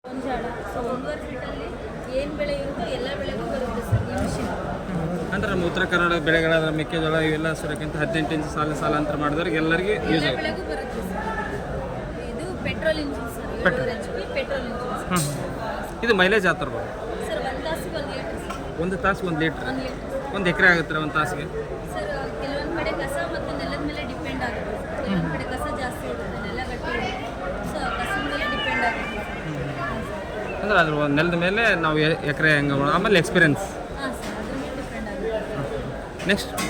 ಗೊಂಜಾಳ ಸೊ 1.5 ಫೀಟಲ್ಲಿ ಏನು ಬೆಳೆ ಇರುತ್ತೋ ಎಲ್ಲ ಬೆಳೆಗೂ ಬರುತ್ತೆ ಸರ್ ಈ ಮಿಷಿನ್. ಅಂದ್ರೆ ನಮ್ಮ ಉತ್ತರ ಕನ್ನಡ ಬೆಳೆಗಳಾದ ಮೆಕ್ಕೆಜೋಳ ಇವೆಲ್ಲ ಸೂರ್ಯಕಾಂತಿ 18 ಇಂಚ್ ಸಾಲ ಅಂತ ಮಾಡಿದವ್ರಿಗೆ ಎಲ್ಲರಿಗೂ ಯೂಸ್ ಎಲ್ಲ ಆಗುತ್ತೆ. ಬೆಳೆಗೂ ಬರುತ್ತೆ ಸರ್. ಇದು petrol engine sir, 7 HP petrol engine ಇದು ಮೈಲೇಜ್ ಯಾವ ಥರ ಬರುತ್ತೆ ಸರ್. 1 ತಾಸಿಗೆ 1 ಲೀಟರ್ ಸರ್. 1 ತಾಸಿಗೆ 1 ಲೀಟ್ರ್, 1 ಲೀಟರ್ 1 ಎಕರೆ ಆಗುತ್ತೆ 1 ತಾಸಿಗೆ ಸರ್. ಕೆಲವೊಂದು ಕಡೆ ಕಸ ಮತ್ತು ನೆಲದ ಮೇಲೆ ಡಿಪೆಂಡ್ ಆಗುತ್ತೆ. ಕೆಲವೊಂದು ಕಡೆ ಕಸ ಜಾಸ್ತಿ ಇರುತ್ತೆ, ನೆಲ ಗಟ್ಟಿ ಇರುತ್ತೆ. ಸೊ ಕಸದ ಮೇಲೆ ಡಿಪೆಂಡ್ ಆಗುತ್ತೆ ಅಂದ್ರೆ ಅದ್ರ ಒಂದು ನೆಲದ ಮೇಲೆ ನಾವು ಎಕರೆ ಹೆಂಗೆ ಆಮೇಲೆ ಎಕ್ಸ್ಪೀರಿಯನ್ಸ್. ಹಾಂ ಸರ್, ಅದ್ರ ಮೇಲೆ ಡಿಪೆಂಡ್ ಆಗುತ್ತೆ. ನೆಕ್ಸ್ಟ್ ಸರ್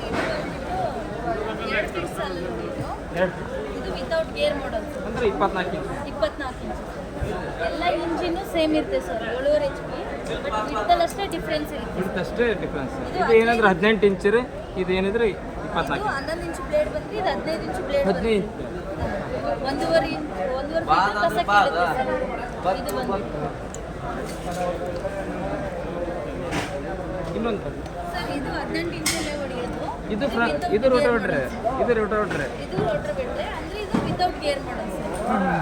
ಇದು ಬಂದ್ಬಿಟ್ಟು 2 ಫೀಟ್ ಸಾಲ ಇದು ವಿತೌಟ್ ಗೇರ್ ಮಾಡಲ್ ಸರ್. ಅಂದರೆ 24 ಇಂಚ್ 24 ಇಂಚ್ ಎಲ್ಲ ಇಂಜಿನು ಸೇಮ್ ಇರುತ್ತೆ ಸರ್. 7.5 HP ಬಟ್ ವಿಡ್ತಲ್ಲಷ್ಟೇ ಡಿಫ್ರೆನ್ಸ್ ಇರುತ್ತೆ. ಇಷ್ಟೇ ಡಿಫ್ರೆನ್ಸ್. ಇದು ಏನಂದ್ರೆ 18 ಇಂಚ್ ರೀ, ಇದು ಏನಿದ್ರೆ 24. ಇದು 11 ಇಂಚ್ ಬ್ಲೇಡ್ ಬಂದ್ರೆ ಇದು 15 ಇಂಚ್ ಬ್ಲೇಡ್ 15 ಇಂಚ್. 1.5 ಫೀಟ್ ಕಸ ಕೀಳುತ್ತೆ ಸರ್. ಇದು ಬಂದ್ಬಿಟ್ಟು ಇನ್ನೊಂದು ಸರ್ ಇದು 18 ಇಂಚಲ್ಲೇ ಹೊಡೆಯೋದು. ಇದು ರೋಟೋವೇಟ್ರ್. ಇದು ರೋಟೋವೇಟ್ರ್ ಅಂದ್ರೆ ಇದು ವಿತೌಟ್ ಗೇರ್ ಮಾಡಲ್ ಸರ್.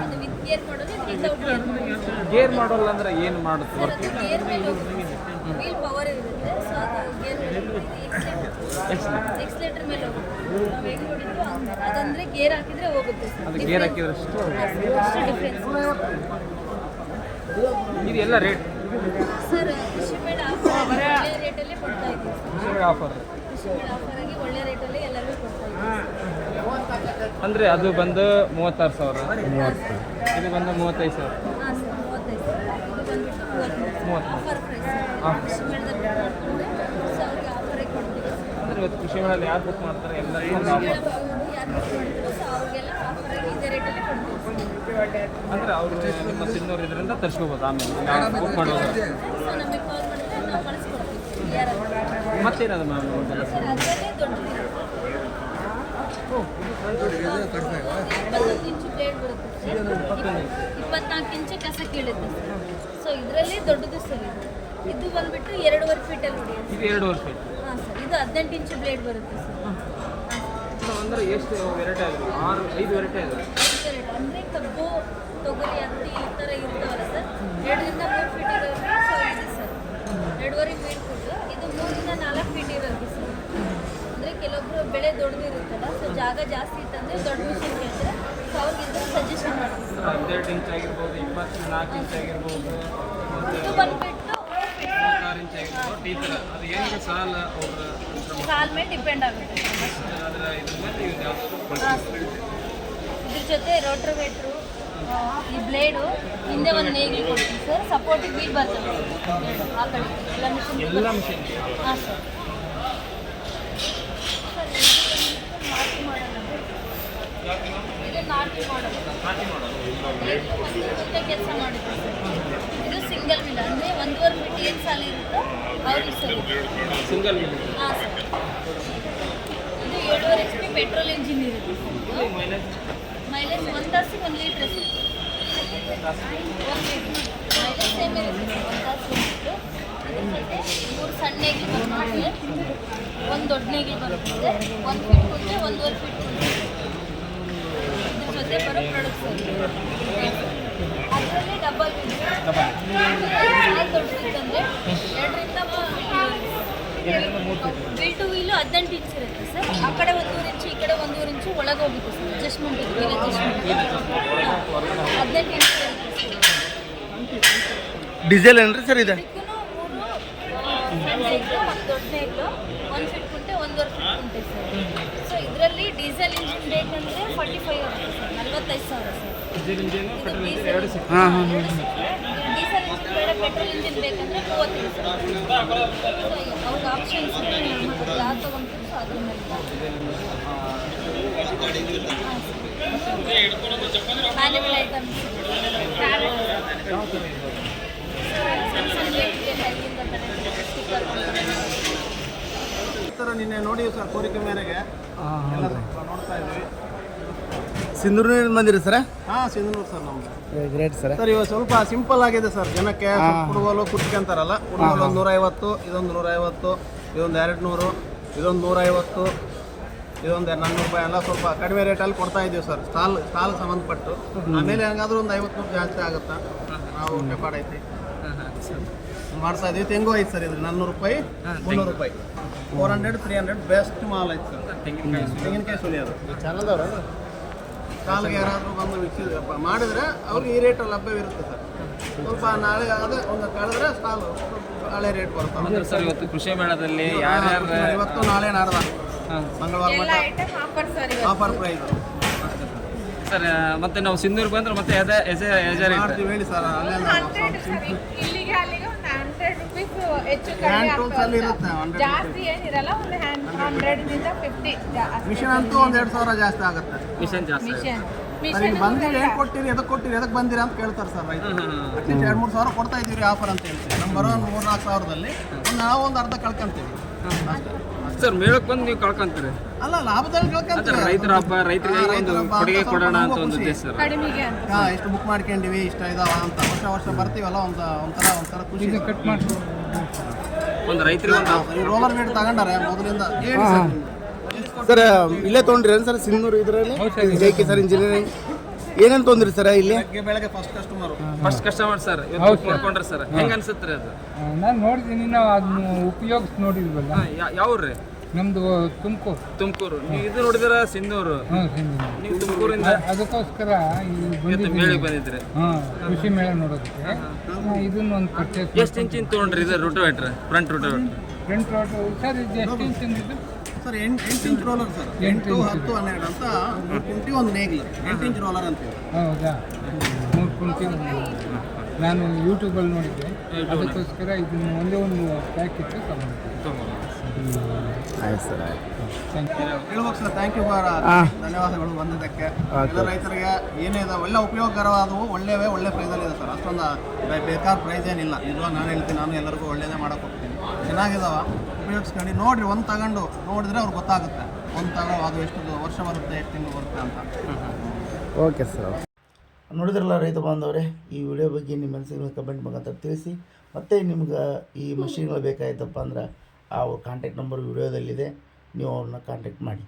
ಅದು ವಿತ್ ಗೇರ್ ಮಾಡಲ್, ಇದು ವಿತೌಟ್ ಗೇರ್ ಮಾಡಲ್. ಗೇರ್ ಮಾಡೋಲ್ಲ ಅಂದ್ರೆ ಏನು ಮಾಡುತ್ತೆ? ಸರ್ ಅದು ಗೇರ್ ಮೇಲೆ ವೀಲ್ ಪವರ್ ಇರುತ್ತೆ. ಸೊ ಅದು ಗೇರ್ ಎಕ್ಸ್ಲೇಟರ್ ಮೇಲೆ ಹೋಗುತ್ತೆ. ನಾವು ಹೆಂಗೆ ಹೊಡಿತೀವೋ ಅದಂದ್ರೆ ಗೇರ್ ಹಾಕಿದ್ರೆ ಹೋಗುತ್ತೆ ಸರ್. ಅದು ಗೇರ್ ಹಾಕಿದ್ರಷ್ಟು ಅಷ್ಟು ಡಿಫ್ರೆನ್ಸ್ ಇದು ಎಲ್ಲ ರೇಟ್ ಸರ್. ಕೃಷಿ ಮೇಳ ಆಫರ್ ಒಳ್ಳೆ ರೇಟಲ್ಲೇ ಕೊಡ್ತಾ ಇದ್ದೀವಿ ಸರ್. ಆಫರ್ ಕೃಷಿ ಮೇಳ ಆಫರ್ ಆಗಿ ಒಳ್ಳೆ ರೇಟಲ್ಲಿ ಎಲ್ಲರಿಗೂ ಕೊಡ್ತಾ ಇದ್ದೀವಿ. ಅಂದರೆ ಅದು ಬಂದು 36,000, ಇದು ಬಂದು 35,000. ಹಾಂ ಸರ್, 35 ಇದು ಬಂದ್ಬಿಟ್ಟು 30. Offer price. ಕೃಷಿ ಮೇಳದಲ್ಲಿ ನೋಡಿಕೊಂಡ್ರೆ ಸೊ ಅವ್ರಿಗೆ ಆಫರೇ ಕೊಡ್ತೀವಿ ಸರ್. ಅಂದರೆ ಇವತ್ತು ಕೃಷಿ ಮೇಳಲ್ಲಿ ಯಾರು ಬುಕ್ ಮಾಡ್ತಾರೆ ಎಲ್ಲರಿಗೂ ಒಂದು ಆಫರ್. ಯಾರು ಮಾಡ್ತೀವೋ ಸೊ ಅವ್ರಿಗೆಲ್ಲ ಆಫರ್ ಆಗಿ ಇದೇ ರೇಟಲ್ಲಿ ಕೊಡ್ತೀವಿ ಸರ್. ಅಂದರೆ ಅವರು ನಿಮ್ಮ ಸಿನ್ನೋರು ಇದರಿಂದ ತರಿಸ್ಕೋಬೋದು ಆಮೇಲೆ ಬುಕ್ ಮಾಡೋದು. ಸೊ ನಮಗೆ ಕಾಲ್ ಮಾಡಿದ್ರೆ ನಾವು ಕಳಿಸ್ಕೊಡ್ತೀವಿ ಯಾರು. ಮತ್ತೇನದು ಮ್ಯಾಮ್ ಸರ್ ಅದರಲ್ಲೇ ದೊಡ್ಡದಿರುತ್ತೆ. 21 ಇಂಚು ಬ್ಲೇಡ್ ಬರುತ್ತೆ ಸರ್. 24 ಇಂಚು ಕಸ ಕೀಳುತ್ತೆ ಸರ್. ಸೊ ಇದರಲ್ಲಿ ದೊಡ್ಡದು ಸರ್. ಇದು ಬಂದ್ಬಿಟ್ಟು 2.5 ಫೀಟಲ್ಲಿ ಹೊಡೆಯುತ್ತೆ. ಇದು 2.5 ಫೀಟ್. ಹಾಂ ಸರ್, ಇದು 18 ಇಂಚು ಬ್ಲೇಡ್ ಬರುತ್ತೆ ಸರ್. ಅಂದರೆ ಎಷ್ಟು ವೆರೈಟಿ ಆಗಿದೆ? 5 ವೆರೈಟಿ ಇದೆ. ಅಂದರೆ ಕಬ್ಬು, ತೊಗರಿ, ಹತ್ತಿ ಈ ಥರ ಇರ್ತಾವಲ್ಲ ಸರ್. 2ರಿಂದ 3 ಫೀಟ್ ಇರೋದು ಸೊ ಇದೆ ಸರ್. 2.5 ಫೀಟ್ ಕೊಟ್ಟು ಇದು 3ರಿಂದ 4 ಫೀಟ್ ಇರೋದು ಸರ್. ಅಂದರೆ ಕೆಲವೊಬ್ರು ಬೆಳೆ ದೊಡ್ಡದಿರುತ್ತಲ್ಲ, ಸೊ ಜಾಗ ಜಾಸ್ತಿ ಇತ್ತಂದರೆ ದೊಡ್ಡ ಮಿಷಿನ್ ಕೇಳಿದ್ರೆ ಸೊ ಅವ್ರಿಗೆ ಸಜೆಷನ್ ಮಾಡ್ತೀವಿ ಸರ್. 12 ಇಂಚ್ ಆಗಿರ್ಬೋದು, 24 ಇಂಚ್ ಆಗಿರ್ಬೋದು, ಇದು ಬಂದುಬಿಟ್ಟು 36 ಇಂಚ್ ಆಗಿರ್ಬೋದು. ಈ ಥರ ಅದು ಏನಿದೆ ಸಾಲ ಅವರ ಕಾಲ್ ಮೇಲೆ ಡಿಪೆಂಡ್ ಆಗುತ್ತೆ ಸರ್. ಅದರ ಇದ್ರ ಮೇಲೆ ನೀವು ಯಾವ್ದು ಹಾಂ ಸರ್. ಇದ್ರ ಜೊತೆ ರೋಟ್ರೋವೇಟ್ರು, ಈ ಬ್ಲೇಡು, ಹಿಂದೆ ಒಂದು ನೇಗಿಲು ಕೊಡ್ತೀವಿ ಸರ್. ಸಪೋರ್ಟಿಗೆ ವೀಲ್ ಬರ್ತದೆ ಆ ಕಡೆ ಎಲ್ಲ ಮಿಷಿನ್. ಎಲ್ಲ ಮಿಷಿನ್. ಹಾಂ ಸರ್. ನಾಟಿ ಮಾಡಲ್ಲ, ಇದು ನಾಟಿ ಮಾಡಲ್ಲ. ಒಂದೇ ಕೆಲಸ ಮಾಡುತ್ತೆ ಸರ್. ಇದು ಸಿಂಗಲ್ ವೀಲ್ ಅಂದರೆ 1.5 ಫೀಟ್ ಏನು ಸಾಲ ಇರುತ್ತೋ ಅವ್ರಿಗೆ ಸರ್. Single wheel. ಹಾಂ ಸರ್. ಇದು 7.5 HP ಪೆಟ್ರೋಲ್ ಇಂಜಿನ್ ಇರುತ್ತೆ ಸರ್. ಮೈಲೇಜ್ 1 ತಾಸಿಗೆ 1 litre sir. 1 litre mileage same ಇರುತ್ತೆ ಸರ್. 1 ತಾಸು ಬಂದ್ಬಿಟ್ಟು ಇದ್ರ ಜೊತೆ 3 ಸಣ್ಣ ನೇಗಿಲು ಬರುತ್ತೆ, 1 ದೊಡ್ಡ ನೇಗಿಲು ಬರುತ್ತೆ. 1 ಫೀಟ್ ಕೊಟ್ಟರೆ 1.5 ಫೀಟ್ ಕೊಡುತ್ತೆ. ಇದ್ರ ಜೊತೆ ಬರೋ ಪ್ರಾಡಕ್ಟ್ ಸರ್. ಅದರಲ್ಲಿ ಡಬಲ್ ದೊಡ್ಡದಿತ್ತಂದರೆ 2ರಿಂದ 3 feet. Wheel to wheel 18 inch ಇರುತ್ತೆ ಸರ್. ಆ ಕಡೆ 1.5 ಇಂಚು, ಈ ಕಡೆ 1.5 ಇಂಚು ಒಳಗೆ ಹೋಗುತ್ತೆ ಸರ್. ಅಡ್ಜಸ್ಟ್ಮೆಂಟ್ ಇದೆ, ವೀಲ್ ಅಡ್ಜಸ್ಟ್ಮೆಂಟ್ 18 ಇಂಚ್ ಇರುತ್ತೆ ಸರ್. ಡೀಸೆಲ್ ಏನ್ರಿ ಸರ್ ಇದು? ಇದಕ್ಕೂ 3 ಸಣ್ಣ ನೇಗಿಲು, 1 ದೊಡ್ಡ ನೇಗಿಲು, 1 ಫೀಟ್ ಕುಂಟೆ, 1.5 ಫೀಟ್ ಕುಂಟೆ ಸರ್. ಸೊ ಇದರಲ್ಲಿ ಡೀಸೆಲ್ ಇಂಜಿನ್ ಬೇಕಂದರೆ 45 ಆಗುತ್ತೆ ಸರ್. 45,000 ಸರ್. ಡೀಸೆಲ್ ಇಂಜಿನ್ ಇದು ಪೆಟ್ರೋಲ್ ಇಂಜಿನ್ ಡೀಸೆಲ್ ಎರಡು ಸಿಗ್ತದೆ. ಡೀಸೆಲ್ ಇಂಜಿನ್ ಬೇಡ, ಪೆಟ್ರೋಲ್ ಇಂಜಿನ್ ಬೇಕಂದರೆ 35 ಸರ್. ಸೊ ಅವ್ರಿಗೆ ಆಪ್ಷನ್ಸ್ ಯಾವ್ದು ತೊಗೊಂಡ್ರು ಸೊ ಅದ್ರ ಮೇಲೆ ಮ್ಯಾನ್ಯುವಲ್ ಐಟಮ್ಸ್, ಸಣ್ಣ ಸಣ್ಣ ಲೇಟ್ಗೆ ಅಲ್ಲಿಂದ ಸ್ಟಿಕ್ಕರ್ ಈ ಥರ ನಿನ್ನೆ ನೋಡಿ ಸರ್, ಕೋರಿಕೆ ಮೇರೆಗೆ ಎಲ್ಲ ನೋಡ್ತಾ ಇದ್ವಿ. ಸಿಂಧೂರಿನಿಂದ ಬಂದಿರಿ ಸರ್? ಹಾಂ, ಸಿಂಧೂರು ಸರ್ ನಮ್ಮದು. Great sir. ಸರ್ ಇವಾಗ ಸ್ವಲ್ಪ ಸಿಂಪಲ್ ಆಗಿದೆ ಸರ್. ಜನಕ್ಕೆ ಕುಡುಗೋಲು ಕುಟ್ಕೊಂತಾರಲ್ಲ, ಕುಡುಗೋಲು ಒಂದು 150, ಇದೊಂದು 150, ಇದೊಂದು 200, ಇದೊಂದು 150, ಇದೊಂದು 400 ರೂಪಾಯಿ ಎಲ್ಲ ಸ್ವಲ್ಪ ಕಡಿಮೆ ರೇಟಲ್ಲಿ ಕೊಡ್ತಾ ಇದ್ದೀವಿ ಸರ್. ಸ್ಟಾಲ್ ಸಂಬಂಧಪಟ್ಟು. ಆಮೇಲೆ ಹೆಂಗಾದ್ರೂ ಒಂದು 50 ಜಾಸ್ತಿ ಆಗುತ್ತಾ? ನಾವು ಪೆಪಾಡ್ ಐತಿ ಮಾಡ್ತಾ ಇದೀವಿ. ತೆಂಗು ಐತೆ ಸರ್ ಇದು 400 ರೂಪಾಯಿ 300 ರೂಪಾಯಿ 400 300 ಬೆಸ್ಟ್ ಮಾಲ್ ಐತೆ ಸರ್. ತೆಂಗಿನಕಾಯಿ ಸುಲಿ ಅದು ಕಾಲಿಗೆ ಯಾರಾದರೂ ಬಂದು ಮಿಕ್ಸಿ ಮಾಡಿದ್ರೆ ಅವ್ರಿಗೆ ಈ ರೇಟಲ್ಲಿ ಲಭ್ಯವಿರುತ್ತೆ ಸರ್. ಸ್ವಲ್ಪ ನಾಳೆ ಅದೇ ಒಂದು ಕಳೆದ್ರೆ ಸ್ಟಾಲು ಹಳೆ ರೇಟ್ ಬರುತ್ತೆ ಸರ್. ಇವತ್ತು ಕೃಷಿ ಮೇಳದಲ್ಲಿ ಯಾರ್ಯಾರು ಇವತ್ತು ನಾಳೆ ನಾಡ್ದ ಮಂಗಳವಾರ ಎಲ್ಲ ಮಟ್ಟ ಐಟಮ್ ಆಫರ್ ಸರ್ ಇವತ್ತು. ಆಫರ್ ಪ್ರೈಸ್ ಸರ್ ಮತ್ತೆ ನಾವು ಸಿಂಧೂರಿಗೆ ಬಂದ್ರೆ ಮತ್ತೆ ಮಾಡ್ತೀವಿ ಹೇಳಿ ಸರ್. ಅಲ್ಲೇ 100 ಸರ್, ಇಲ್ಲಿಗೆ ಅಲ್ಲಿಗೆ ಒಂದು 100 ರುಪೀಸ್ ಹೆಚ್ಚು ಹ್ಯಾಂಡ್ ಕಡಿಮೆ ಟೂಲ್ಸ್ ಅಲ್ಲಿ ಇರುತ್ತೆ 100 ಜಾಸ್ತಿ ಏನಿರಲ್ಲ, ಒಂದು 100 ದಿಂದ 50 ಮಿಷನ್ ಅಂತೂ ಒಂದು 2,000 ಜಾಸ್ತಿ ಆಗುತ್ತೆ. ಮಿಷನ್ ಜಾಸ್ತಿ ಸರ್ ಈಗ ಬಂದಿರಿ ಏನು ಕೊಟ್ಟಿರಿ ಎದಕ್ಕೆ ಕೊಟ್ಟಿರಿ ಎದಕ್ಕೆ ಬಂದಿರಿ ಅಂತ ಕೇಳ್ತಾರೆ ಸರ್ ರೈತರು. ಅಟ್ಲೀಸ್ಟ್ 2-3 ಸಾವಿರ ಕೊಡ್ತಾ ಇದ್ದೀವಿ ಆಫರ್ ಅಂತ ಹೇಳ್ತೀವಿ. ನಮ್ಮ ಬರೋ 3-4 ಸಾವಿರದಲ್ಲಿ ನಾವು ಒಂದು ಅರ್ಧ ಕಳ್ಕೊಂತೀವಿ ಅಷ್ಟೇ. ಸರ್ ಮೇಳಕ್ಕೆ ಬಂದು ನೀವು ಕಳ್ಕೊಂತೀರಿ. ಅಲ್ಲ ಲಾಭದಲ್ಲಿ ಕಳ್ಕೊಂತೀವಿ. ರೈತರ ಹಬ್ಬ, ರೈತರಿಗೆ ಒಂದು ಕೊಡುಗೆ ಕೊಡೋಣ ಅಂತ ಒಂದು ಉದ್ದೇಶ ಸರ್. ಕಡಿಮೆಗೆ ಅಂತ. ಇಷ್ಟು ಬುಕ್ ಮಾಡ್ಕೊಂಡಿವಿ ಇಷ್ಟ ಇದಾವ ಅಂತ ವರ್ಷ ಬರ್ತೀವಲ್ಲ ಒಂಥರ ಖುಷಿ. ಕಟ್ ಮಾಡಿ ಒಂದು ರೈತರಿಗೆ ಒಂದು ಈ ರೋಲರ್ ವೇಟ್ ತಗೊಂಡಾರೆ ಮೊದಲಿಂದ. ಸರ್ ಇಲ್ಲೇ ತೊಗೊಂಡ್ರಿ ಸರ್ ಸಿಂಧೂರು ಇದರಲ್ಲಿ ಜೈಕೆ ಸರ್ ಇಂಜಿನಿಯರಿಂಗ್ ಏನೇನು ತೊಂದ್ರಿ ಸರ್ ಇಲ್ಲಿ? ಬೆಳಗ್ಗೆ ಫಸ್ಟ್ ಕಸ್ಟಮರ್ ಸರ್ ಇವತ್ತು ನೋಡ್ಕೊಂಡ್ರಿ ಸರ್. ಹೆಂಗೆ ಅನ್ಸುತ್ತೆ ಅದು? ನಾನು ನೋಡಿದ್ದೀನಿ, ನಾವು ಅದನ್ನು ಉಪಯೋಗಿಸಿ ನೋಡಿದ್ವಲ್ಲ. ಯಾವ್ರಿ? ನಮ್ಮದು ತುಮಕೂರು. ನೀವು ಇದು ನೋಡಿದಿರ ಸಿಂಧೂರು? ನೀವು ತುಮಕೂರಿಂದ ಅದಕ್ಕೋಸ್ಕರ ಇವತ್ತು ಮೇಳಿಗೆ ಬಂದಿದ್ರಿ. ಕೃಷಿ ಮೇಳ ನೋಡೋದಕ್ಕೆ ಇದನ್ನೊಂದು ಪರ್ಚೇಸ್. ಎಷ್ಟು ಇಂಚಿನ ತೊಗೊಂಡ್ರಿ ಇದು ರೋಟೋವೇಟ್ರ್? ಫ್ರಂಟ್ ರೋಟೋವೇಟ್ರ್ ಫ್ರಂಟ್ ರೋಟು ಸರ್ ಇದು ಎಷ್ಟು ಇಂಚಿಂದಿದ್ದು? Sir 8 inch roller sir. 8, 10, 12 ಅಂತ 3 ಕುಂಟಿ ಒಂದು ನೇಗ್ಲು 8 ಇಂಚ್ ರೋಲರ್ ಅಂತೀವಿ. ಹೌದಾ? 3 ಕುಂಟಿ. ನಾನು ಯೂಟ್ಯೂಬಲ್ಲಿ ನೋಡಿದ್ದೆ, ಅದಕ್ಕೋಸ್ಕರ ಇದನ್ನು ಒಂದೇ ಒಂದು ಪ್ಯಾಕೆಟ್ ತಗೊಂಡಿದ್ದೆ. ಆಯ್ತು ಸರ್ ಆಯ್ತು. ಹೇಳ್ಬೇಕು ಸರ್. ಥ್ಯಾಂಕ್ ಯು ಫಾರ್ ಧನ್ಯವಾದಗಳು ಬಂದಿದ್ದಕ್ಕೆ. ಎಲ್ಲ ರೈತರಿಗೆ ಏನೇ ಇದೆ ಒಳ್ಳೆ ಉಪಯೋಗಕರವಾದವು, ಒಳ್ಳೆ ಪ್ರೈಸಲ್ಲಿ ಇದೆ ಸರ್. ಅಷ್ಟೊಂದು ಬೇಕಾದ ಪ್ರೈಸ್ ಏನಿಲ್ಲ. ಇಲ್ವಾ ನಾನು ಹೇಳ್ತೀನಿ, ನಾನು ಎಲ್ಲರಿಗೂ ಒಳ್ಳೆಯದೇ ಮಾಡೋಕೆ ಹೋಗ್ತೀನಿ. ಚೆನ್ನಾಗಿದಾವ, ಉಪಯೋಗಿಸ್ಕೊಂಡು ನೋಡಿರಿ. ಒಂದು ತಗೊಂಡು ನೋಡಿದ್ರೆ ಅವ್ರಿಗೆ ಗೊತ್ತಾಗುತ್ತೆ. ಒಂದು ತಗೋ ಅದು ಎಷ್ಟು ವರ್ಷ ಬರುತ್ತೆ, ಎಷ್ಟು ತಿಂಗಳು ಬರುತ್ತೆ ಅಂತ. Okay sir. ನೋಡಿದ್ರಲ್ಲ ರೈತ ಬಾಂಧವರೇ, ಈ ವಿಡಿಯೋ ಬಗ್ಗೆ ನಿಮ್ಮ ಮನಸ್ಸಿನ ಕಮೆಂಟ್ ಮುಖಾಂತರ ತಿಳಿಸಿ. ಮತ್ತು ನಿಮ್ಗೆ ಈ ಮಷಿನ್ಗಳು ಬೇಕಾಯ್ತಪ್ಪ ಅಂದ್ರೆ ಆ ಕಾಂಟ್ಯಾಕ್ಟ್ ನಂಬರ್ ವಿಡಿಯೋದಲ್ಲಿದೆ, ನೀವು ಅವ್ರನ್ನ ಕಾಂಟ್ಯಾಕ್ಟ್ ಮಾಡಿ.